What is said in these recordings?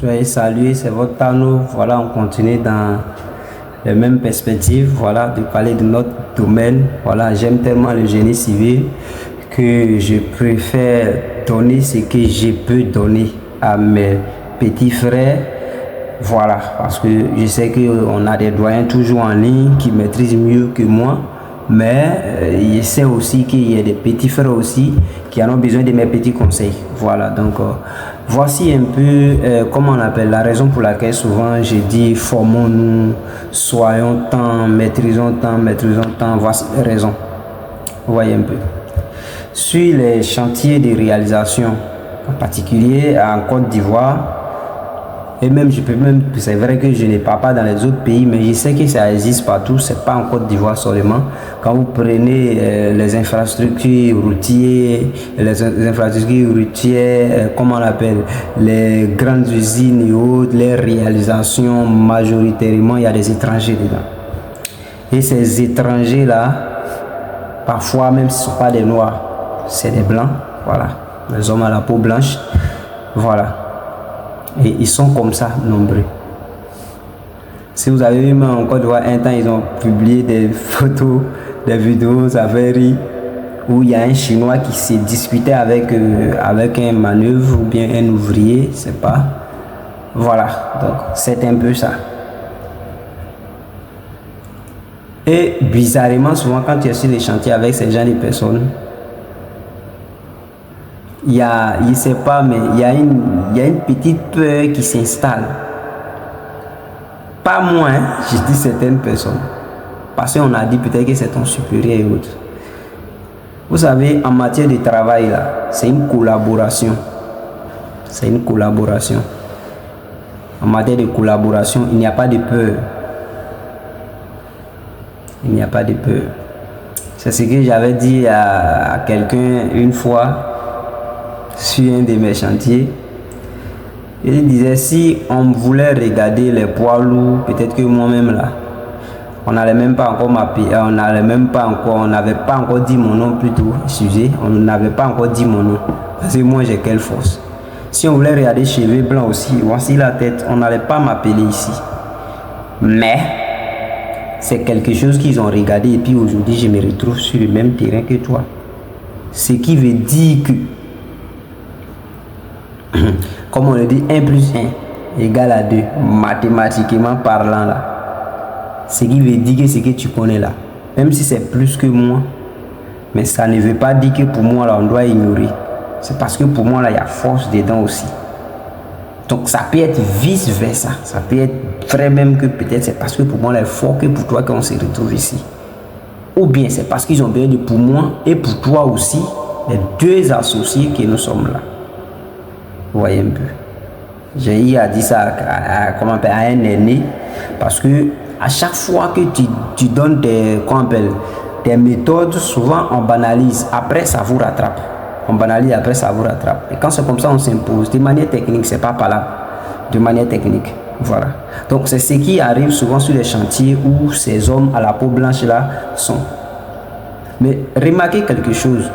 Soyez salués, c'est votre Tano. Voilà, on continue dans les mêmes perspectives. Voilà, de parler de notre domaine. Voilà, j'aime tellement le génie civil que je préfère donner ce que je peux donner à mes petits frères. Voilà, parce que je sais qu'on a des doyens toujours en ligne qui maîtrisent mieux que moi. Mais je sais aussi qu'il y a des petits frères aussi qui en ont besoin de mes petits conseils. Voilà, donc voici un peu comment on appelle la raison pour laquelle souvent je dis formons-nous, soyons temps, maîtrisons temps. Voici les raisons. Vous voyez un peu. Sur les chantiers de réalisation, en particulier en Côte d'Ivoire, et même, c'est vrai que je ne parle pas dans les autres pays, mais je sais que ça existe partout, c'est pas en Côte d'Ivoire seulement. Quand vous prenez les infrastructures routières, comment on appelle, les grandes usines et autres, les réalisations, majoritairement, il y a des étrangers dedans. Et ces étrangers-là, parfois, même si ce ne sont pas des noirs, c'est des blancs, voilà, les hommes à la peau blanche, voilà. Et ils sont comme ça, nombreux. Si vous avez vu, en Côte d'Ivoire, un temps, ils ont publié des photos, des vidéos, ça fait rire, où il y a un Chinois qui s'est disputé avec un manœuvre ou bien un ouvrier, c'est pas. Voilà, donc c'est un peu ça. Et bizarrement, souvent, quand tu es sur les chantiers avec ces gens de personnes, je sais pas, mais il y a une petite peur qui s'installe. Pas moi, hein, je dis certaines personnes. Parce qu'on a dit peut-être que c'est ton supérieur et autres. Vous savez, en matière de travail, là, c'est une collaboration. C'est une collaboration. En matière de collaboration, il n'y a pas de peur. Il n'y a pas de peur. C'est ce que j'avais dit à quelqu'un une fois sur un de mes chantiers. Il disait si on voulait regarder les poids lourds, peut-être que moi-même là, on n'allait même pas encore m'appeler, on n'avait pas encore dit mon nom plutôt, excusez, on n'avait pas encore dit mon nom. Parce que moi j'ai quelle force. Si on voulait regarder cheveux blancs aussi, voici la tête, on n'allait pas m'appeler ici. Mais c'est quelque chose qu'ils ont regardé et puis aujourd'hui je me retrouve sur le même terrain que toi. Ce qui veut dire que comme on le dit, 1 plus 1 égale à 2, mathématiquement parlant là. Ce qui veut dire que ce que tu connais là, même si c'est plus que moi, mais ça ne veut pas dire que pour moi là on doit ignorer. C'est parce que pour moi là il y a force dedans aussi. Donc ça peut être vice versa. Ça peut être vrai même que peut-être c'est parce que pour moi là il est fort que pour toi qu'on se retrouve ici. Ou bien c'est parce qu'ils ont besoin de pour moi et pour toi aussi, les deux associés que nous sommes là. Vous voyez un peu. J'ai eu à dire ça à un aîné parce que à chaque fois que tu donnes tes méthodes, souvent on banalise, après ça vous rattrape. On banalise, après ça vous rattrape. Et quand c'est comme ça, on s'impose. De manière technique, c'est pas là. De manière technique. Voilà. Donc c'est ce qui arrive souvent sur les chantiers où ces hommes à la peau blanche là sont. Mais remarquez quelque chose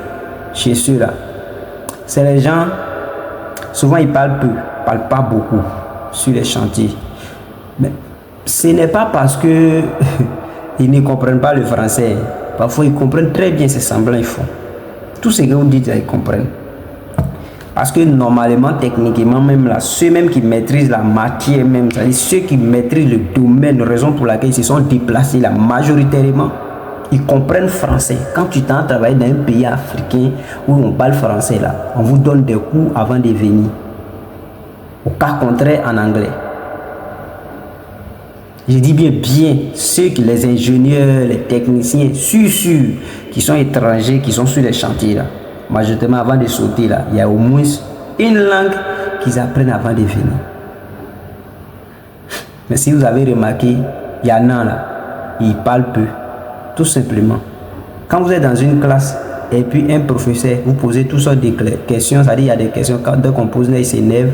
chez ceux-là. C'est les gens. Souvent, ils parlent peu, ils parlent pas beaucoup sur les chantiers. Mais ce n'est pas parce que ils ne comprennent pas le français. Parfois, ils comprennent très bien ces semblants ils font. Tout ce que vous dites, ils comprennent. Parce que normalement, techniquement, même là, ceux-mêmes qui maîtrisent la matière, même, c'est-à-dire ceux qui maîtrisent le domaine, raison pour laquelle ils se sont déplacés là, majoritairement, ils comprennent français. Quand tu t'en travailles dans un pays africain où on parle français là, on vous donne des cours avant de venir. Au cas contraire en anglais. Je dis bien ceux qui les ingénieurs, les techniciens, sûrs, qui sont étrangers, qui sont sur les chantiers là. Majoritairement avant de sauter là, il y a au moins une langue qu'ils apprennent avant de venir. Mais si vous avez remarqué, il y en a là, ils parlent peu. Tout simplement. Quand vous êtes dans une classe et puis un professeur vous posez toutes sortes de questions, c'est-à-dire il y a des questions, dès qu'on pose là, il s'énerve.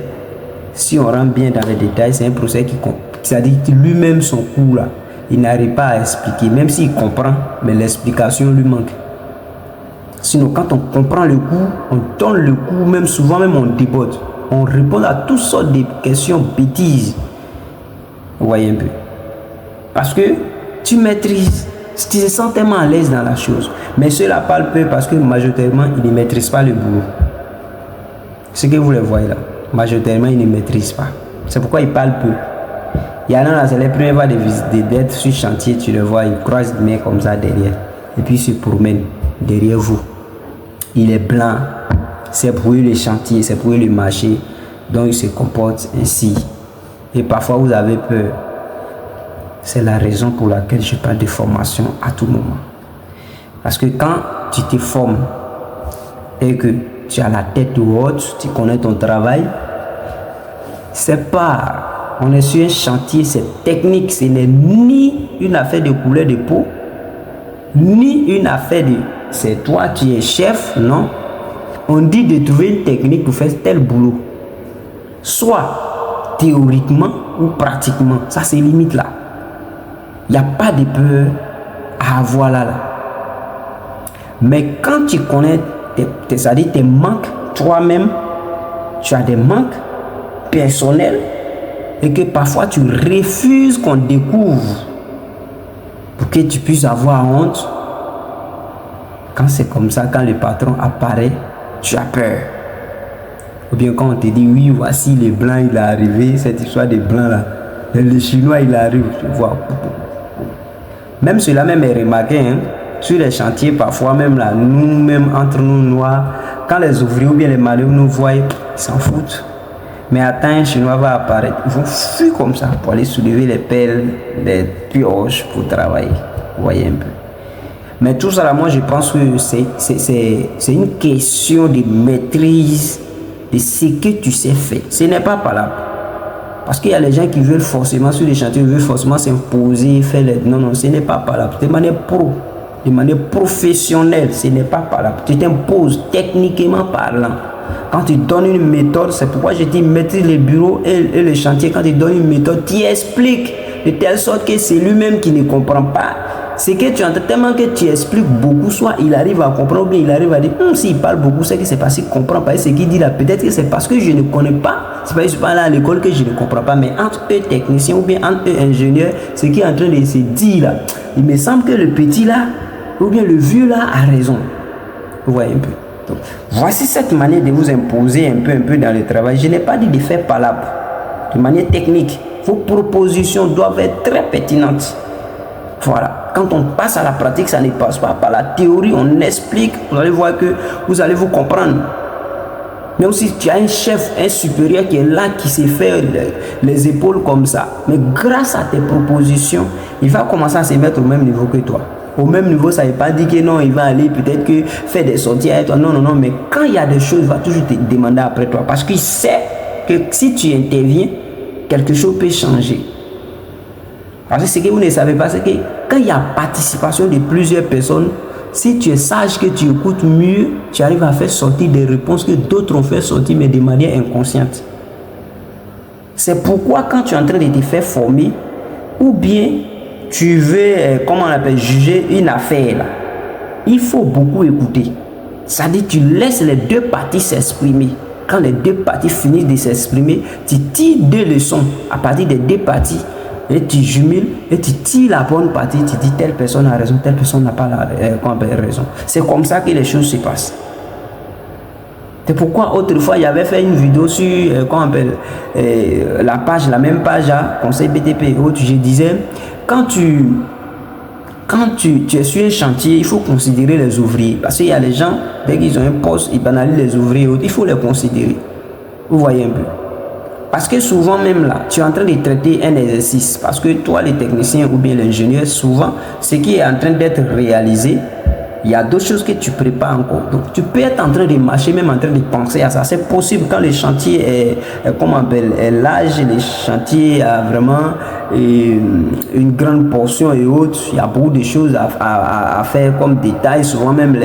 Si on rentre bien dans les détails, c'est un professeur qui comprend. C'est-à-dire lui-même son cours là, il n'arrive pas à expliquer, même s'il comprend, mais l'explication lui manque. Sinon, quand on comprend le cours, on donne le cours, même souvent même on déborde. On répond à toutes sortes de questions bêtises. Vous voyez un peu. Parce que tu maîtrises, tu te sens tellement à l'aise dans la chose. Mais cela parle peu parce que majoritairement, ils ne maîtrisent pas le boulot. Ce que vous le voyez là, majoritairement, ils ne maîtrisent pas. C'est pourquoi ils parlent peu. Il y en a là, c'est les premières fois d'être sur chantier, tu le vois, ils croisent des mains comme ça derrière. Et puis ils se promènent derrière vous. Il est blanc, c'est pour eux le chantier, c'est pour eux le marché. Donc ils se comportent ainsi. Et parfois vous avez peur. C'est la raison pour laquelle je parle de formation à tout moment. Parce que quand tu te formes et que tu as la tête haute, tu connais ton travail, c'est pas, on est sur un chantier, c'est technique, ce n'est ni une affaire de couleur de peau, ni une affaire de c'est toi qui es chef, non. On dit de trouver une technique pour faire tel boulot. Soit théoriquement ou pratiquement, ça c'est limite là. Il n'y a pas de peur à avoir là. Mais quand tu connais c'est-à-dire tes manques, toi-même, tu as des manques personnels et que parfois tu refuses qu'on découvre pour que tu puisses avoir honte. Quand c'est comme ça, quand le patron apparaît, tu as peur. Ou bien quand on te dit, oui, voici les blancs, il est arrivé, cette histoire des blancs là, le chinois, il arrive, tu vois. Même cela même est remarqué, hein, sur les chantiers, parfois même là, nous-mêmes, entre nous noirs, quand les ouvriers ou bien les malheureux nous voient, ils s'en foutent. Mais attends, un chinois va apparaître, ils vont fuir comme ça pour aller soulever les pelles, les pioches pour travailler. Vous voyez un peu. Mais tout ça là, moi je pense que c'est une question de maîtrise de ce que tu sais faire. Ce n'est pas par là. Parce qu'il y a les gens qui veulent forcément sur les chantiers, ils veulent forcément s'imposer, faire les... Non, non, ce n'est pas par là. De manière de manière professionnelle, ce n'est pas par là. Tu t'imposes techniquement parlant. Quand tu donnes une méthode, c'est pourquoi je dis maîtrise les bureaux et les chantiers. Quand tu donnes une méthode, tu expliques de telle sorte que c'est lui-même qui ne comprend pas. C'est que tu entends tellement que tu expliques beaucoup, soit il arrive à comprendre, ou bien il arrive à dire, s'il parle beaucoup, c'est que c'est parce qu'il ne comprend pas ce qu'il dit là. Peut-être que c'est parce que je ne connais pas, c'est parce que je suis pas là à l'école que je ne comprends pas. Mais entre eux techniciens ou bien entre eux ingénieurs, ce qui est en train de se dire là, il me semble que le petit là, ou bien le vieux là a raison. Vous voyez un peu. Donc, voici cette manière de vous imposer un peu dans le travail. Je n'ai pas dit de faire palabre. De manière technique, vos propositions doivent être très pertinentes. Voilà. Quand on passe à la pratique, ça ne passe pas par la théorie, on explique, vous allez voir que vous allez vous comprendre. Mais aussi, tu as un chef, un supérieur qui est là, qui sait faire les épaules comme ça. Mais grâce à tes propositions, il va commencer à se mettre au même niveau que toi. Au même niveau, ça ne veut pas dire que non, il va aller peut-être que faire des sorties avec toi. Non, non, non. Mais quand il y a des choses, il va toujours te demander après toi. Parce qu'il sait que si tu interviens, quelque chose peut changer. Parce que ce que vous ne savez pas, c'est que quand il y a participation de plusieurs personnes, si tu es sage, que tu écoutes mieux, tu arrives à faire sortir des réponses que d'autres ont fait sortir, mais de manière inconsciente. C'est pourquoi quand tu es en train de te faire former, ou bien tu veux, comment on appelle, juger une affaire, là, il faut beaucoup écouter. C'est-à-dire tu laisses les deux parties s'exprimer. Quand les deux parties finissent de s'exprimer, tu tires deux leçons à partir des deux parties. Et tu jumelles et tu tires la bonne partie, tu dis telle personne a raison, telle personne n'a pas raison. C'est comme ça que les choses se passent. C'est pourquoi autrefois il avait fait une vidéo sur la page, la même page à Conseil BTP où je disais quand tu es sur un chantier, il faut considérer les ouvriers. Parce qu'il y a les gens, dès qu'ils ont un poste, ils banalisent les ouvriers, il faut les considérer. Vous voyez un peu. Parce que souvent même là, tu es en train de traiter un exercice. Parce que toi, les techniciens ou bien l'ingénieur, souvent, ce qui est en train d'être réalisé, il y a d'autres choses que tu prépares encore. Donc, tu peux être en train de marcher, même en train de penser à ça. C'est possible quand le chantier est large, le chantier a vraiment une grande portion et autres. Il y a beaucoup de choses à faire comme détail. Souvent même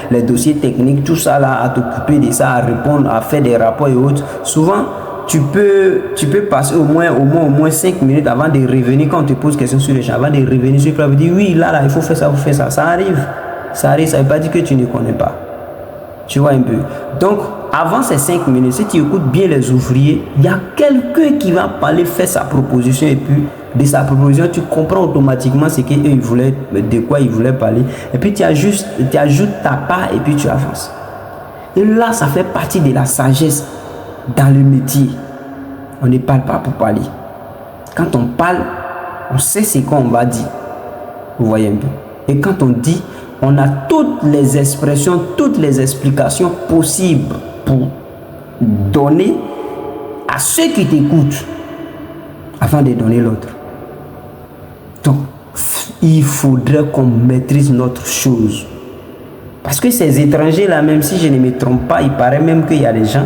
les dossiers techniques, tout ça là, à t'occuper de ça, à répondre, à faire des rapports et autres. Souvent, tu peux passer au moins 5 minutes avant de revenir quand on te pose question sur le champ, avant de revenir sur le plan, dire oui, là, il faut faire ça, il faut faire ça. Ça arrive, ça ne veut pas dire que tu ne connais pas. Tu vois un peu. Donc, avant ces 5 minutes, si tu écoutes bien les ouvriers, il y a quelqu'un qui va parler, faire sa proposition, et puis de sa proposition, tu comprends automatiquement ce qu'ils voulaient, de quoi ils voulaient parler. Et puis tu ajoutes ta part et puis tu avances. Et là, ça fait partie de la sagesse dans le métier. On ne parle pas pour parler. Quand on parle, on sait ce qu'on va dire. Vous voyez un peu. Et quand on dit, on a toutes les expressions, toutes les explications possibles pour donner à ceux qui t'écoutent avant de donner l'autre. Donc, il faudrait qu'on maîtrise notre chose. Parce que ces étrangers-là, même si je ne me trompe pas, il paraît même qu'il y a des gens,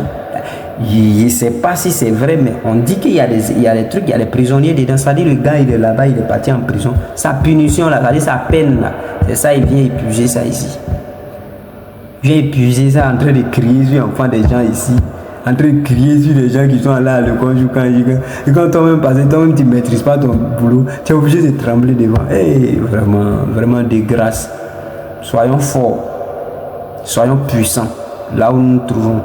je ne sais pas si c'est vrai, mais on dit qu'il y a des trucs, il y a des prisonniers dedans. Ça dit le gars, il est là-bas, il est parti en prison. Sa punition, là, ça dit sa peine, là. C'est ça, il vient épuiser ça ici. Il vient épuiser ça en train de crier sur l'enfant des gens ici. En train de crier sur les gens qui sont là, le conjugal. Et quand toi-même passes, toi-même tu ne maîtrises pas ton boulot, tu es obligé de trembler devant. Hey, vraiment, vraiment de grâce. Soyons forts. Soyons puissants. Là où nous nous trouvons.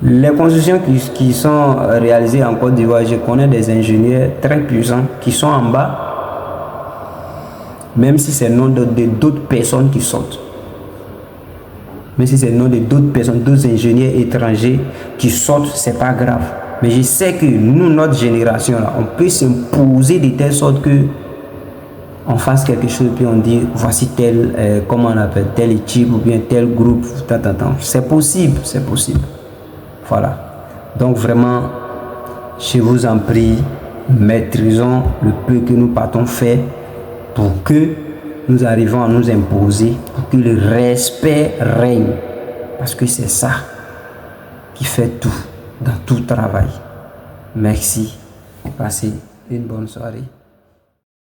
Les constructions qui sont réalisées en Côte d'Ivoire, je connais des ingénieurs très puissants qui sont en bas, même si c'est le nom d'autres personnes qui sortent. Même si c'est le nom de d'autres personnes, d'autres ingénieurs étrangers qui sortent, c'est pas grave. Mais je sais que nous, notre génération, là, on peut s'imposer de telle sorte que on fasse quelque chose puis on dit voici tel, comment on appelle, telle équipe ou bien tel groupe, c'est possible, c'est possible. Voilà. Donc vraiment, je vous en prie, maîtrisons le peu que nous partons faire pour que nous arrivons à nous imposer, pour que le respect règne. Parce que c'est ça qui fait tout, dans tout travail. Merci. Passez une bonne soirée.